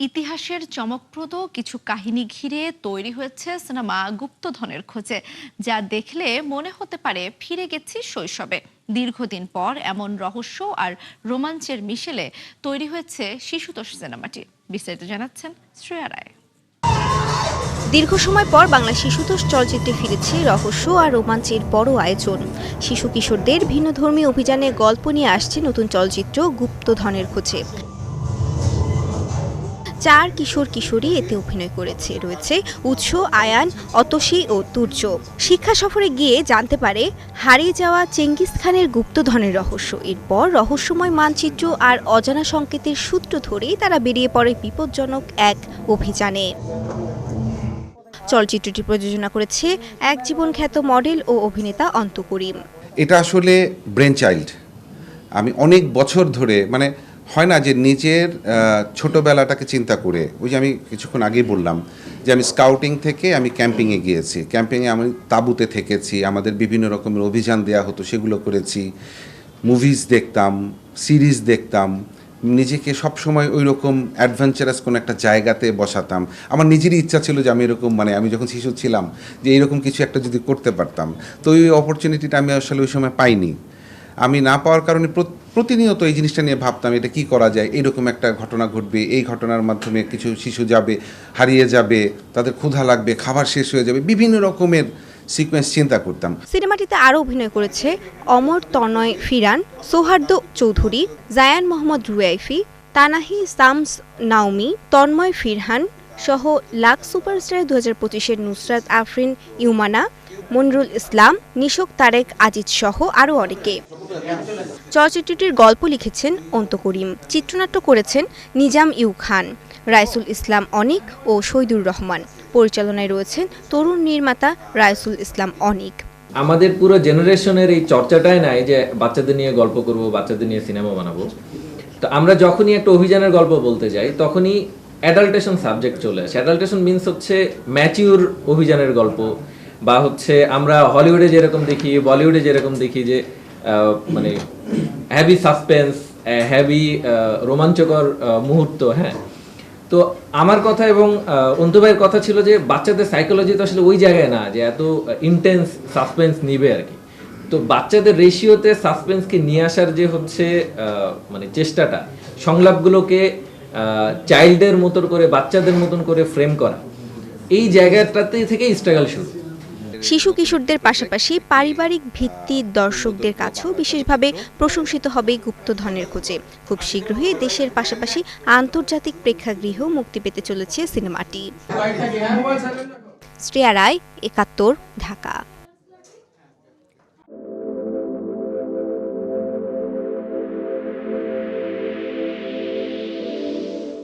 ইতিহাসের চমকপ্রদ কিছু কাহিনী ঘিরে তৈরি হয়েছে সিনেমা গুপ্তধনের খোঁজে, যা দেখলে মনে হতে পারে ফিরে গেছি শৈশবে। দীর্ঘদিন পর এমন রহস্য আর রোমাঞ্চের মিশেলে তৈরি হয়েছে শিশুতোষ সিনেমাটি। বিস্তারিত জানাচ্ছেন শ্রেয়া রায়। দীর্ঘ সময় পর বাংলা শিশুতোষ চলচ্চিত্রে ফিরেছে রহস্য আর রোমাঞ্চের বড় আয়োজন। শিশু কিশোরদের ভিন্নধর্মী অভিযানে গল্প নিয়ে আসছে নতুন চলচ্চিত্র গুপ্তধনের খোঁজে। 4 কিশোর কিশোরী এতে অভিনয় করেছে। রয়েছে উৎস, আয়ান, অতসী ও তুর্য। শিক্ষা সফরে গিয়ে জানতে পারে হারিয়ে যাওয়া চেঙ্গিস খানের গুপ্তধনের রহস্য। এরপর রহস্যময় মানচিত্র আর অজানা সংকেতের সূত্র ধরেই তারা বেরিয়ে পড়ে বিপজ্জনক এক অভিযানে। চলচ্চিত্রটি প্রযোজনা করেছে এক জীবন খ্যাত মডেল ও অভিনেতা অন্ত করিম। এটা আসলে ব্রেন চাইল্ড। আমি অনেক বছর ধরে হয় না যে নিজের ছোটোবেলাটাকে চিন্তা করে, ওই যে আমি কিছুক্ষণ আগেই বললাম যে আমি স্কাউটিং থেকে আমি ক্যাম্পিংয়ে গিয়েছি। ক্যাম্পিংয়ে আমি তাঁবুতে থেকেছি, আমাদের বিভিন্ন রকমের অভিযান দেওয়া হতো, সেগুলো করেছি। মুভিজ দেখতাম, সিরিজ দেখতাম, নিজেকে সবসময় ওই রকম অ্যাডভেঞ্চারাস কোনো একটা জায়গাতে বসাতাম। আমার নিজেরই ইচ্ছা ছিল যে আমি এরকম আমি যখন শিশু ছিলাম যে এইরকম কিছু একটা যদি করতে পারতাম। তো ওই অপরচুনিটিটা আমি আসলে ওই সময় পাইনি। আমি না পাওয়ার কারণে প্রতিনিয়ত এই জিনিসটা নিয়ে ভাবতাম এটা কি করা যায়, এরকম একটা ঘটনা ঘটবে, এই ঘটনার মাধ্যমে কিছু শিশু যাবে, হারিয়ে যাবে, তাদের ক্ষুধা লাগবে, খাবার শেষ হয়ে যাবে, বিভিন্ন রকমের সিকোয়েন্স চিন্তা করতাম। সিনেমাটিতে আরও অভিনয় করেছে অমর তনয় ফিরান, সৌহার্দ্য চৌধুরী, জায়ান মোহাম্মদ রুয়াইফি, তানাহি শামস নাওমি, তন্ময় ফিরহান সহ লাখ সুপারস্টার 2025-এর নুসরাত আফরিন ইউমানা, মনিরুল ইসলাম, নিশোক তারেক আজিজ সহ আরও অনেকে। চলচ্চিত্রটির গল্প লিখেছেন অন্ত করিম, চিত্রনাট্য করেছেন নিজাম ইউ খান, রাইসুল ইসলাম অনিক ও শহীদুর রহমান। পরিচালনায় রয়েছেন তরুণ নির্মাতা রাইসুল ইসলাম অনিক। আমাদের পুরো জেনারেশনের এই চর্চাটাই নাই যে বাচ্চাদের নিয়ে গল্প করব, বাচ্চাদের নিয়ে সিনেমা বানাবো। তো আমরা যখনই একটা অভিযানের গল্প বলতে যাই তখনই অ্যাডাল্টেশন সাবজেক্ট চলে আসে। অ্যাডাল্টেশন মিনস হচ্ছে ম্যাচিউর অভিযানের গল্প, বা হচ্ছে আমরা হলিউডে যেরকম দেখি, বলিউডে যেরকম দেখি যে হ্যাভি সাসপেন্স, হ্যাভি রোমাঞ্চকর মুহূর্ত। হ্যাঁ, তো আমার কথা এবং অন্তু ভাইয়ের কথা ছিল যে বাচ্চাদের সাইকোলজি তো আসলে ওই জায়গায় না যে এত ইন্টেন্স সাসপেন্স নিবে আর কি। তো বাচ্চাদের রেশিওতে সাসপেন্সকে নিয়ে আসার যে হচ্ছে চেষ্টাটা, সংলাপগুলোকে চাইল্ডের মতন করে, বাচ্চাদের মতন করে ফ্রেম করা, এই জায়গাটাতে থেকেই স্ট্রাগল শুরু। শিশু কিশোরদের পাশাপাশি পারিবারিক ভিত্তির দর্শকদের কাছেও বিশেষভাবে প্রশংসিত হবে গুপ্তধনের খোঁজে। খুব শীঘ্রই দেশের পাশাপাশি আন্তর্জাতিক প্রেক্ষাগৃহেও মুক্তি পেতে চলেছে সিনেমাটি। শ্রেয়া রায়, ৭১, ঢাকা।